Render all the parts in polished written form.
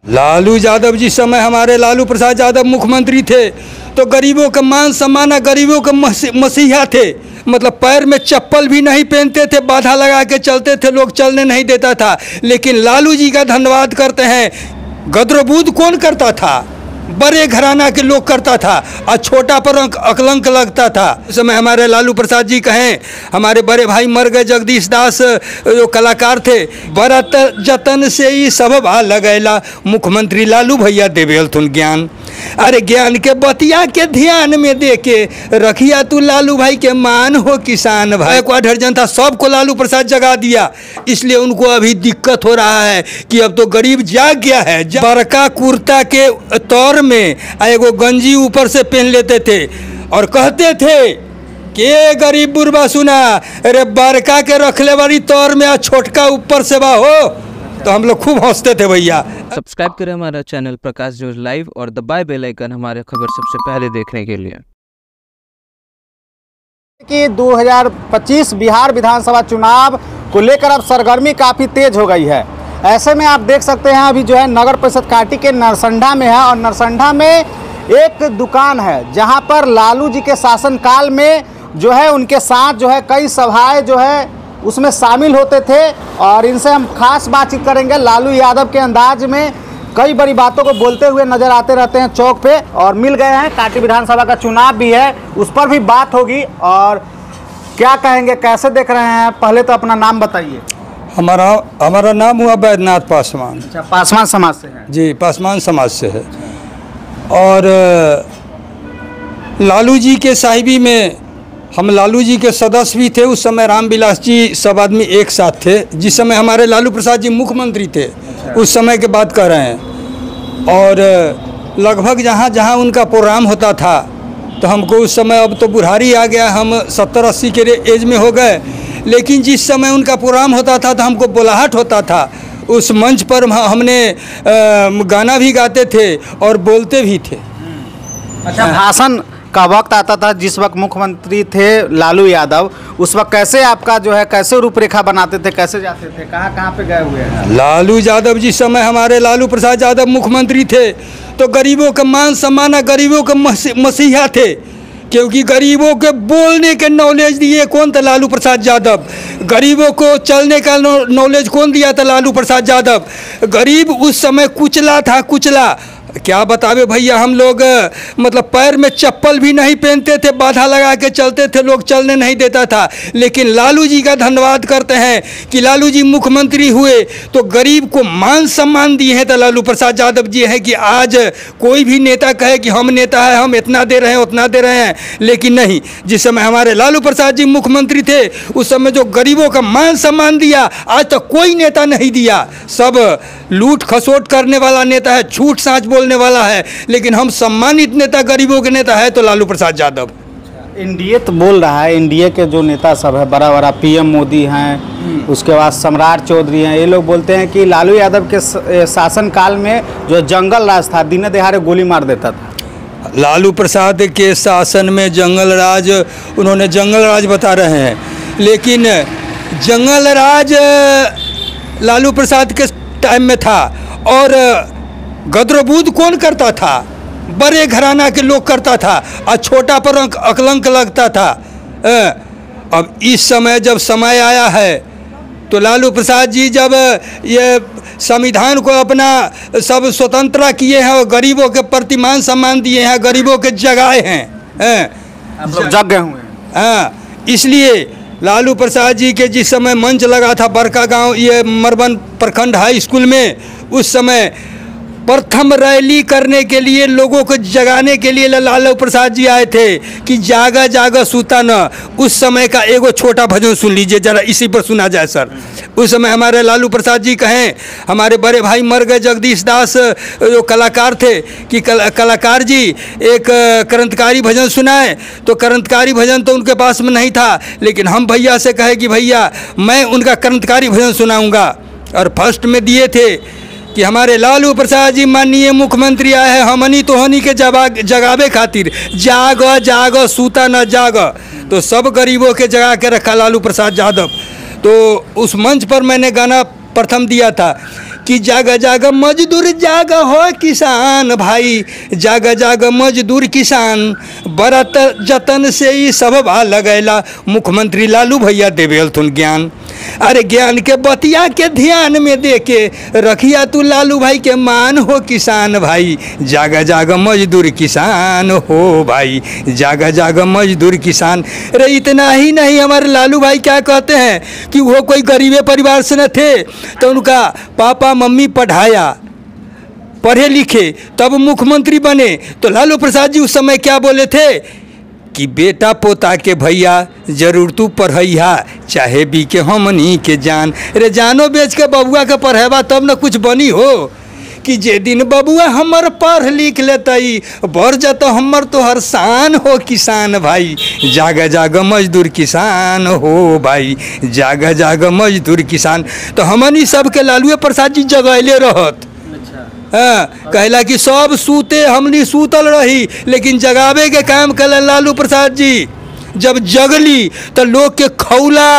लालू यादव जिस समय हमारे लालू प्रसाद यादव मुख्यमंत्री थे तो गरीबों का मान सम्मान, गरीबों का मसीहा थे। मतलब पैर में चप्पल भी नहीं पहनते थे, बाधा लगा के चलते थे, लोग चलने नहीं देता था। लेकिन लालू जी का धन्यवाद करते हैं। गद्रबूद कौन करता था? बड़े घराना के लोग करता था और छोटा पर अकलंक लगता था। उस समय हमारे लालू प्रसाद जी कहें, हमारे बड़े भाई मर गए जगदीश दास जो कलाकार थे, बड़ा जतन से ही सब भा लगैला, मुख्यमंत्री लालू भैया देवेल तुन ज्ञान। अरे ज्ञान के बतिया के ध्यान में दे के रखिया तू लालू भाई के मान हो किसान भाई। क्वार्टर जनता सबको लालू प्रसाद जगा दिया, इसलिए उनको अभी दिक्कत हो रहा है कि अब तो गरीब जाग गया है। बड़का कुर्ता के तौर में एगो गंजी ऊपर से पहन लेते थे और कहते थे के गरीब बुरबा सुना, अरे बड़का के रखले वाली तौर में छोटका ऊपर से बा हो, तो हम लोग खूब हंसते थे भैया। सब्सक्राइब करें हमारा चैनल प्रकाश न्यूज लाइव और दबाए बेल आइकन हमारे खबर सबसे पहले देखने के लिए। कि 2025 बिहार विधानसभा चुनाव को लेकर अब सरगर्मी काफ़ी तेज हो गई है। ऐसे में आप देख सकते हैं अभी जो है नगर परिषद कांटी के नरसंडा में है और नरसंडा में एक दुकान है जहां पर लालू जी के शासनकाल में जो है उनके साथ जो है कई सभाएं जो है उसमें शामिल होते थे और इनसे हम खास बातचीत करेंगे। लालू यादव के अंदाज में कई बड़ी बातों को बोलते हुए नजर आते रहते हैं चौक पे और मिल गए हैं। कांटी विधानसभा का चुनाव भी है, उस पर भी बात होगी और क्या कहेंगे, कैसे देख रहे हैं। पहले तो अपना नाम बताइए। हमारा नाम हुआ बैद्यनाथ पासवान। अच्छा, पासवान समाज से है जी, पासवान समाज से है। और लालू जी के साहिबी में हम लालू जी के सदस्य भी थे। उस समय रामविलास जी सब आदमी एक साथ थे, जिस समय हमारे लालू प्रसाद जी मुख्यमंत्री थे। उस समय के बात कर रहे हैं। और लगभग जहाँ जहाँ उनका प्रोग्राम होता था तो हमको उस समय, अब तो बुढ़ारी आ गया, हम 70-80 के एज में हो गए, लेकिन जिस समय उनका प्रोग्राम होता था तो हमको बुलाहट होता था। उस मंच पर हमने गाना भी गाते थे और बोलते भी थे। अच्छा, भाषण का वक्त आता था जिस वक्त मुख्यमंत्री थे लालू यादव, उस वक्त कैसे आपका जो है कैसे रूपरेखा बनाते थे, कैसे जाते थे, कहाँ कहाँ पे गए हुए हैं? लालू यादव जिस समय हमारे लालू प्रसाद यादव मुख्यमंत्री थे तो गरीबों का मान सम्मान, गरीबों का मसीहा थे। क्योंकि गरीबों के बोलने के नॉलेज दिए कौन था? लालू प्रसाद यादव। गरीबों को चलने का नॉलेज कौन दिया था? लालू प्रसाद यादव। गरीब उस समय कुचला था, कुचला क्या बतावे भैया। हम लोग मतलब पैर में चप्पल भी नहीं पहनते थे, बाधा लगा के चलते थे, लोग चलने नहीं देता था। लेकिन लालू जी का धन्यवाद करते हैं कि लालू जी मुख्यमंत्री हुए तो गरीब को मान सम्मान दिए हैं। तो लालू प्रसाद यादव जी हैं कि आज कोई भी नेता कहे कि हम नेता है, हम इतना दे रहे हैं, उतना दे रहे हैं, लेकिन नहीं। जिस समय हमारे लालू प्रसाद जी मुख्यमंत्री थे उस समय जो गरीबों का मान सम्मान दिया आज तक कोई नेता नहीं दिया। सब लूट खसोट करने वाला नेता है, झूठ साँच बोलने वाला है, लेकिन हम सम्मानित नेता गरीबों के नेता है तो लालू प्रसाद यादव। एनडीए तो बोल रहा है, एनडीए के जो नेता सब है, बड़ा बड़ा पीएम मोदी हैं, उसके बाद सम्राट चौधरी हैं, ये लोग बोलते हैं कि लालू यादव के शासनकाल में जो जंगल राज था, दिन दहाड़े गोली मार देता था। लालू प्रसाद के शासन में जंगल राज, उन्होंने जंगल राज बता रहे हैं, लेकिन जंगल राज लालू प्रसाद के टाइम में था। और गद्रबूद कौन करता था? बड़े घराना के लोग करता था और छोटा पर अकलंक लगता था। अब इस समय जब समय आया है तो लालू प्रसाद जी जब ये संविधान को अपना सब स्वतंत्रता किए हैं और गरीबों के प्रति मान सम्मान दिए हैं, गरीबों के जगाए हैं, जग गए हुए हैं। हाँ, इसलिए लालू प्रसाद जी के जिस समय मंच लगा था बड़का गांव, ये मरबन प्रखंड हाई स्कूल में, उस समय प्रथम रैली करने के लिए, लोगों को जगाने के लिए लालू प्रसाद जी आए थे कि जागा जागा सूता न। उस समय का एगो छोटा भजन सुन लीजिए जरा, इसी पर सुना जाए सर। उस समय हमारे लालू प्रसाद जी कहें, हमारे बड़े भाई मर गए जगदीश दास जो कलाकार थे कि कलाकार जी एक क्रांतिकारी भजन सुनाए। तो क्रांतिकारी भजन तो उनके पास में नहीं था, लेकिन हम भैया से कहे कि भैया मैं उनका क्रांतिकारी भजन सुनाऊँगा। और फर्स्ट में दिए थे कि हमारे लालू प्रसाद जी माननीय मुख्यमंत्री आए हैं हमनी तोहनी के जगावे खातिर, जाग जाग सूता न जाग। तो सब गरीबों के जगा के रखा लालू प्रसाद यादव। तो उस मंच पर मैंने गाना प्रथम दिया था कि जागा जागा मजदूर जागा हो किसान भाई, जागा जागा मजदूर किसान, बड़ा जतन से ही सब भा लगैला, मुख्यमंत्री लालू भैया देवेलथुन ज्ञान। अरे ज्ञान के बतिया के ध्यान में दे के रखिया तू लालू भाई के मान हो किसान भाई, जागा जागा मजदूर किसान हो भाई, जागा जागा मजदूर किसान। अरे इतना ही नहीं, हमारे लालू भाई क्या कहते हैं कि वो कोई गरीबे परिवार से न थे, तो उनका पापा मम्मी पढ़ाया, पढ़े लिखे, तब मुख्यमंत्री बने। तो लालू प्रसाद जी उस समय क्या बोले थे कि बेटा पोता के भैया जरूर तू पढ़ैया, चाहे भी के हमनी के जान। अरे जानो बेच के बबुआ के पढ़ेबा तब न कुछ बनी हो, कि जे दिन बबुआ हमर पढ़ लिख लेतई बढ़ जतो हमर तो हर शान हो किसान भाई, जागा जागा मजदूर किसान हो भाई, जागा जागा मजदूर किसान। तो हमनी सबके लालू प्रसाद जी जगैले रहत। हाँ, कहला कि सब सूते हमनी सूतल रही, लेकिन जगावे के काम कल लालू प्रसाद जी। जब जगली तो लोग के खौला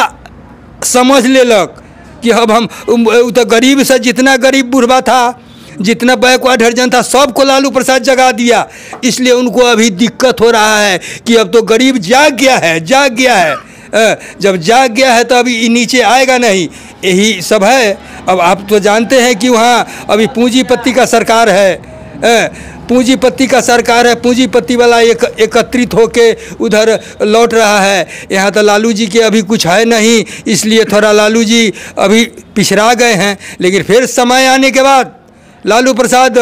समझ लेलक कि अब हम तो गरीब से, जितना गरीब बुढ़वा था, जितना बैकवर्ड हरिजन था, सबको लालू प्रसाद जगा दिया। इसलिए उनको अभी दिक्कत हो रहा है कि अब तो गरीब जाग गया है, जाग गया है। जब जाग गया है तो अभी नीचे आएगा नहीं, यही सब है। अब आप तो जानते हैं कि वहाँ अभी पूंजीपति का सरकार है, पूंजीपति का सरकार है, पूंजीपति वाला एकत्रित होके उधर लौट रहा है। यहाँ तो लालू जी के अभी कुछ है नहीं, इसलिए थोड़ा लालू जी अभी पिछड़ा गए हैं, लेकिन फिर समय आने के बाद लालू प्रसाद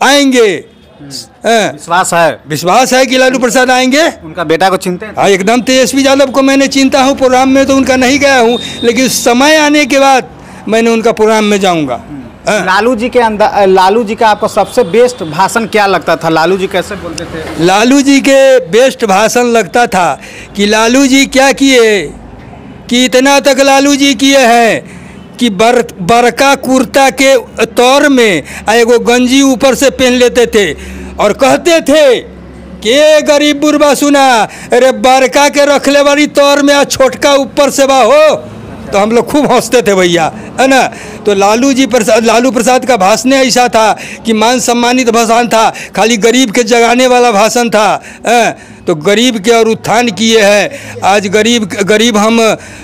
आएंगे। विश्वास है कि लालू प्रसाद आएंगे। उनका बेटा को चिंते हैं? हाँ, एकदम। तेजस्वी यादव को मैंने चिंता हूँ, प्रोग्राम में तो उनका नहीं गया हूँ, लेकिन समय आने के बाद मैंने उनका प्रोग्राम में जाऊँगा। लालू जी के अंदर, लालू जी का आपको सबसे बेस्ट भाषण क्या लगता था? लालू जी कैसे बोलते थे? लालू जी के बेस्ट भाषण लगता था कि लालू जी क्या किए, कि इतना तक लालू जी किए हैं कि बरका कुर्ता के तौर में एगो गंजी ऊपर से पहन लेते थे और कहते थे कि गरीब बुढ़वा सुना, अरे बरका के रखले वाली तौर में छोटका ऊपर से बा हो। तो हम लोग खूब हंसते थे भैया, है ना। तो लालू प्रसाद का भाषण ऐसा था कि मान सम्मानित भाषण था, खाली गरीब के जगाने वाला भाषण था। तो गरीब के और उत्थान किए हैं। आज गरीब हम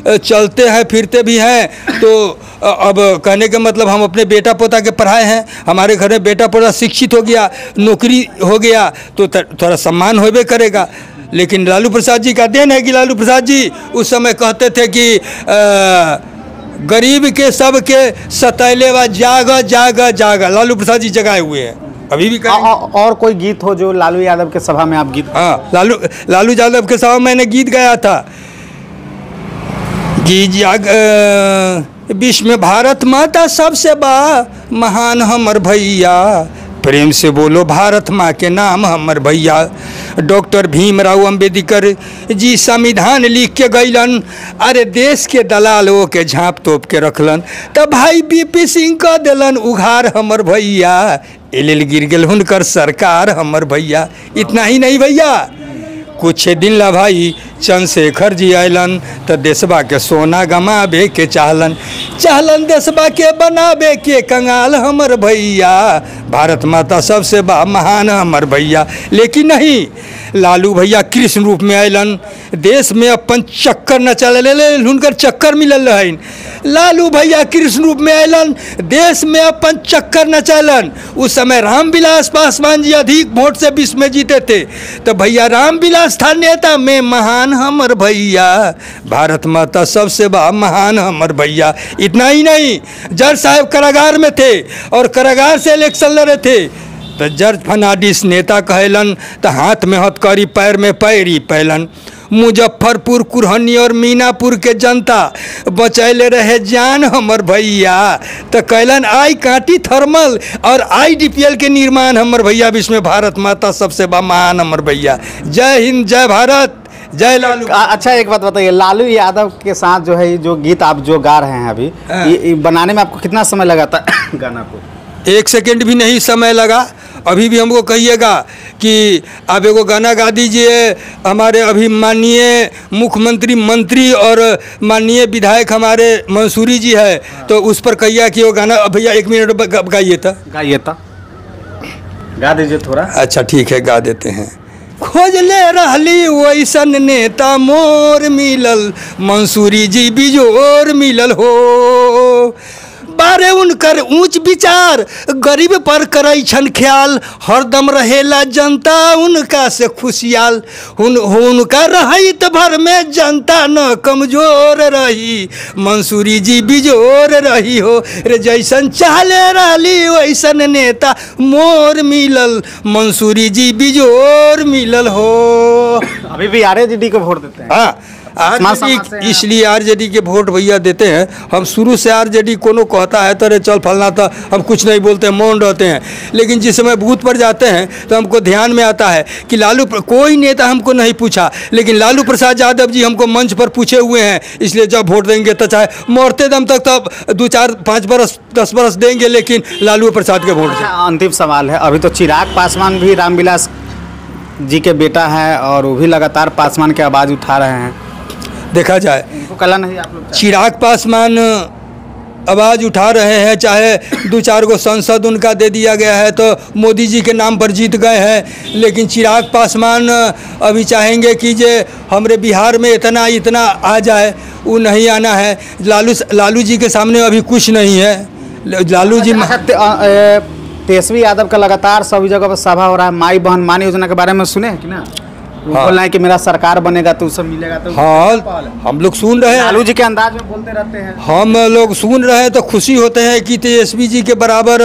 चलते हैं फिरते भी हैं, तो अब कहने का मतलब हम अपने बेटा पोता के पढ़ाए हैं, हमारे घर में बेटा पोता शिक्षित हो गया, नौकरी हो गया, तो थोड़ा सम्मान होबे करेगा। लेकिन लालू प्रसाद जी का देन है कि लालू प्रसाद जी उस समय कहते थे कि गरीब के सब के सतैले व जागा जागा जागा। लालू प्रसाद जी जगाए हुए हैं, अभी भी और कोई गीत हो जो लालू यादव के सभा में आप गीत? हाँ, लालू यादव के सभा में मैंने गीत गाया था कि विश्व में भारत माता सबसे बा महान हमर भैया, प्रेम से बोलो भारत माँ के नाम हमर भैया। डॉक्टर भीमराव अंबेडकर जी संविधान लिख के गईलन, अरे देश के दलालों के झाँप तोप के रखलन, तब भाई बीपी सिंह का दिलन उघार हमर भैया, एल गिर गेल हुनकर सरकार हमर भैया। इतना ही नहीं भैया, कुछ दिन ला भाई चंद्रशेखर जी आयलन तो देशबा के सोना गमाबे के चाहलन देशबा के बनाबे के कंगाल हमर भैया, भारत माता सबसे महान हमर भैया। लेकिन नहीं, लालू भैया कृष्ण रूप में आयलन, देश में अपन चक्कर न चले, हुनकर चक्कर मिलल रहन। लालू भैया कृष्ण रूप में आयलन, देश में अपन चक्कर न चलन। उस समय रामविलास पासवान जी अधिक वोट से विश्व में जीते थे, तो भैया रामविलास था नेता में महान हमर भैया, भारत माता सबसे महान हमर भैया। इतना ही नहीं, जज साहब कारागार में थे और कारागार से इलेक्शन लड़े थे, तो जज फर्नांडिस नेता कहलन तो हाथ में हथकड़ी पैर में पैरी पैलन। मुजफ्फरपुर, कुरहनी और मीनापुर के जनता बचैले रहे जान हमर भैया, तो कहलन आई कांटी थर्मल और IDPL के निर्माण हमर भैया, विश्व में भारत माता सबसे महान हमर भैया। जय हिंद, जय भारत, जय लालू। अच्छा एक बात बताइए, लालू यादव के साथ जो है जो गीत आप जो गा रहे हैं अभी, ये बनाने में आपको कितना समय लगा था गाना को? 1 सेकंड भी नहीं समय लगा। अभी भी हमको कहिएगा कि आप एगो गाना गा दीजिए, हमारे अभी माननीय मुख्यमंत्री मंत्री और माननीय विधायक हमारे मंसूरी जी है, तो उस पर कहिए कि वो गाना भैया 1 मिनट गाइए था, गा दीजिए थोड़ा। अच्छा ठीक है, गा देते हैं। खोज ले रहली वैसन नेता मोर मिलल, मंसूरी जी बिजोर मिलल हो। बारे उनकर ऊंच विचार, गरीब पर करई छन ख्याल, हरदम रहेला जनता उनका से खुशियाल। उनका रहित भर में जनता न कमजोर रही, मंसूरी जी बिजोर रही हो। रे जैसन चाहले रहली वैसन नेता मोर मिलल, मंसूरी जी बिजोर मिलल हो। अभी भी आरजेडी को वोट देते हैं? हाँ, आरजेडी, इसलिए आरजेडी के वोट भैया देते हैं। हम शुरू से आरजेडी कोनो कहता है तो रे चल फलना था, हम कुछ नहीं बोलते हैं, मौन रहते हैं। लेकिन जिस समय बूथ पर जाते हैं तो हमको ध्यान में आता है कि कोई नेता हमको नहीं पूछा, लेकिन लालू प्रसाद यादव जी हमको मंच पर पूछे हुए हैं। इसलिए जब वोट देंगे तो चाहे मरते दम तक तो 2, 4, 5 बरस 10 बरस देंगे, लेकिन लालू प्रसाद के वोट। अंतिम सवाल है, अभी तो चिराग पासवान भी रामविलास जी के बेटा है और वो भी लगातार पासवान की आवाज़ उठा रहे हैं। देखा जाए उनको कला नहीं आप लोग? चिराग पासवान आवाज़ उठा रहे हैं, चाहे 2-4 गो सांसद उनका दे दिया गया है तो मोदी जी के नाम पर जीत गए हैं। लेकिन चिराग पासवान अभी चाहेंगे कि जे हमारे बिहार में इतना आ जाए, वो नहीं आना है। लालू जी के सामने अभी कुछ नहीं है। लालू जी तेजस्वी यादव का लगातार सभी जगह पर सभा हो रहा है। माई बहन मान योजना के बारे में सुने हैं कि ना? वो बोल रहे हैं कि मेरा सरकार बनेगा तो सब मिलेगा। तो हाँ, हम लोग सुन रहे हैं, लालू जी के अंदाज में बोलते रहते हैं। हम लोग सुन रहे हैं तो खुशी होते हैं कि तेजस्वी जी के बराबर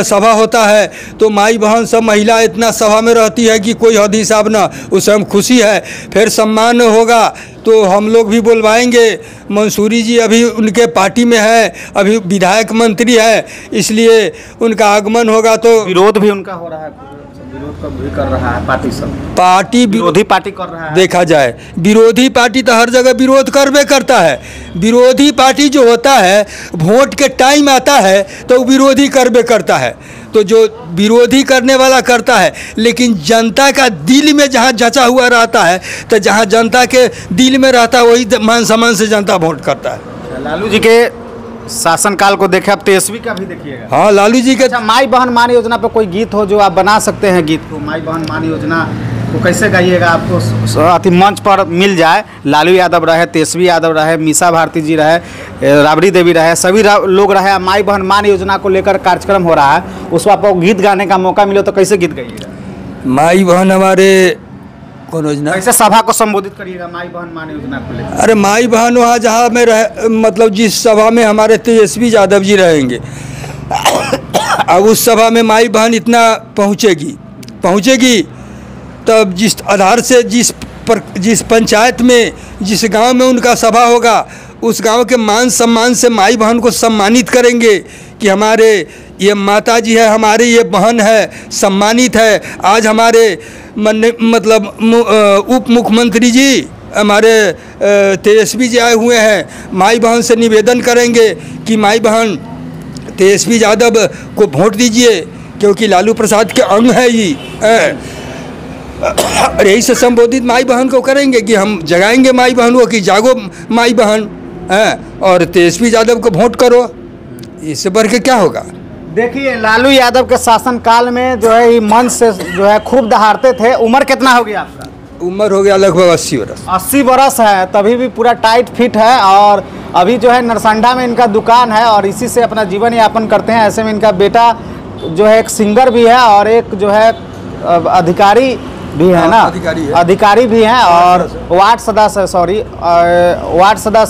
सभा होता है। तो माई बहन सब महिला इतना सभा में रहती है कि कोई हद हिसाब ना, उससे हम खुशी है। फिर सम्मान होगा तो हम लोग भी बुलवाएंगे। मंसूरी जी अभी उनके पार्टी में है, अभी विधायक मंत्री है, इसलिए उनका आगमन होगा तो विरोध भी उनका हो रहा है, विरोध भी कर रहा है पार्टी सब। विरोधी पार्टी कर रहा है। देखा जाए विरोधी पार्टी तो हर जगह विरोध करबे करता है। विरोधी पार्टी जो होता है, वोट के टाइम आता है तो विरोधी करबे करता है। तो जो विरोधी करने वाला करता है, लेकिन जनता का दिल में जहाँ जचा हुआ रहता है, तो जहाँ जनता के दिल में रहता है वही मान सम्मान से जनता वोट करता है। लालू जी के शासनकाल को देखे, अब तेजस्वी का भी देखिएगा। हाँ, लालू जी के। अच्छा, माई बहन मान योजना पे कोई गीत हो जो आप बना सकते हैं? गीत को माई बहन मान योजना को कैसे गाइएगा? आपको अति मंच पर मिल जाए, लालू यादव रहे, तेजस्वी यादव रहे, मीसा भारती जी रहे, राबड़ी देवी रहे, सभी लोग रहे, माई बहन मान योजना को लेकर कार्यक्रम हो रहा है, उस पर आपको गीत गाने का मौका मिले तो कैसे गीत गाइएगा? माई बहन हमारे कौन योजना? कैसे सभा को संबोधित करिएगा माई बहन मान योजना को लेकर? अरे माई बहन वहाँ जहाँ में रहे, मतलब जिस सभा में हमारे तेजस्वी यादव जी रहेंगे, अब उस सभा में माई बहन इतना पहुँचेगी तब जिस आधार से जिस पंचायत में, जिस गांव में उनका सभा होगा, उस गांव के मान सम्मान से माई बहन को सम्मानित करेंगे कि हमारे ये माता जी है, हमारे ये बहन है, सम्मानित है। आज हमारे मतलब उप मुख्यमंत्री जी हमारे तेजस्वी जी आए हुए हैं। माई बहन से निवेदन करेंगे कि माई बहन तेजस्वी यादव को वोट दीजिए, क्योंकि लालू प्रसाद के अंग है ये। और यही से संबोधित माई बहन को करेंगे कि हम जगाएंगे माई बहन को कि जागो माई बहन, और तेजस्वी यादव को वोट करो। इससे बढ़ के क्या होगा? देखिए, लालू यादव के शासनकाल में जो है मंच से जो है खूब दहाड़ते थे। उम्र कितना हो गया आपका? उम्र हो गया लगभग 80 बरस। 80 बरस है, तभी भी पूरा टाइट फिट है। और अभी जो है नरसंडा में इनका दुकान है और इसी से अपना जीवन यापन करते हैं। ऐसे में इनका बेटा जो है एक सिंगर भी है और एक जो है अधिकारी भी है ना, अधिकारी भी हैं और वार्ड सदस्य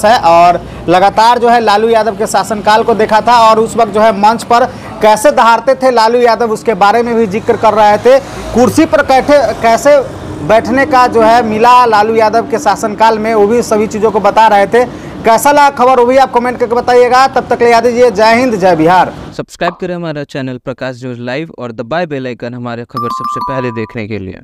है। और लगातार जो है लालू यादव के शासनकाल को देखा था और उस वक्त जो है मंच पर कैसे दहाड़ते थे लालू यादव, उसके बारे में भी जिक्र कर रहे थे। कुर्सी पर कैसे बैठने का जो है मिला लालू यादव के शासनकाल में, वो भी सभी चीज़ों को बता रहे थे। कैसा लगा खबर वो भी आप कमेंट करके बताइएगा। तब तक ले याद दीजिए, जय हिंद जय बिहार। सब्सक्राइब करें हमारा चैनल प्रकाश न्यूज़ लाइव और दबाए बेल आइकन हमारे खबर सबसे पहले देखने के लिए।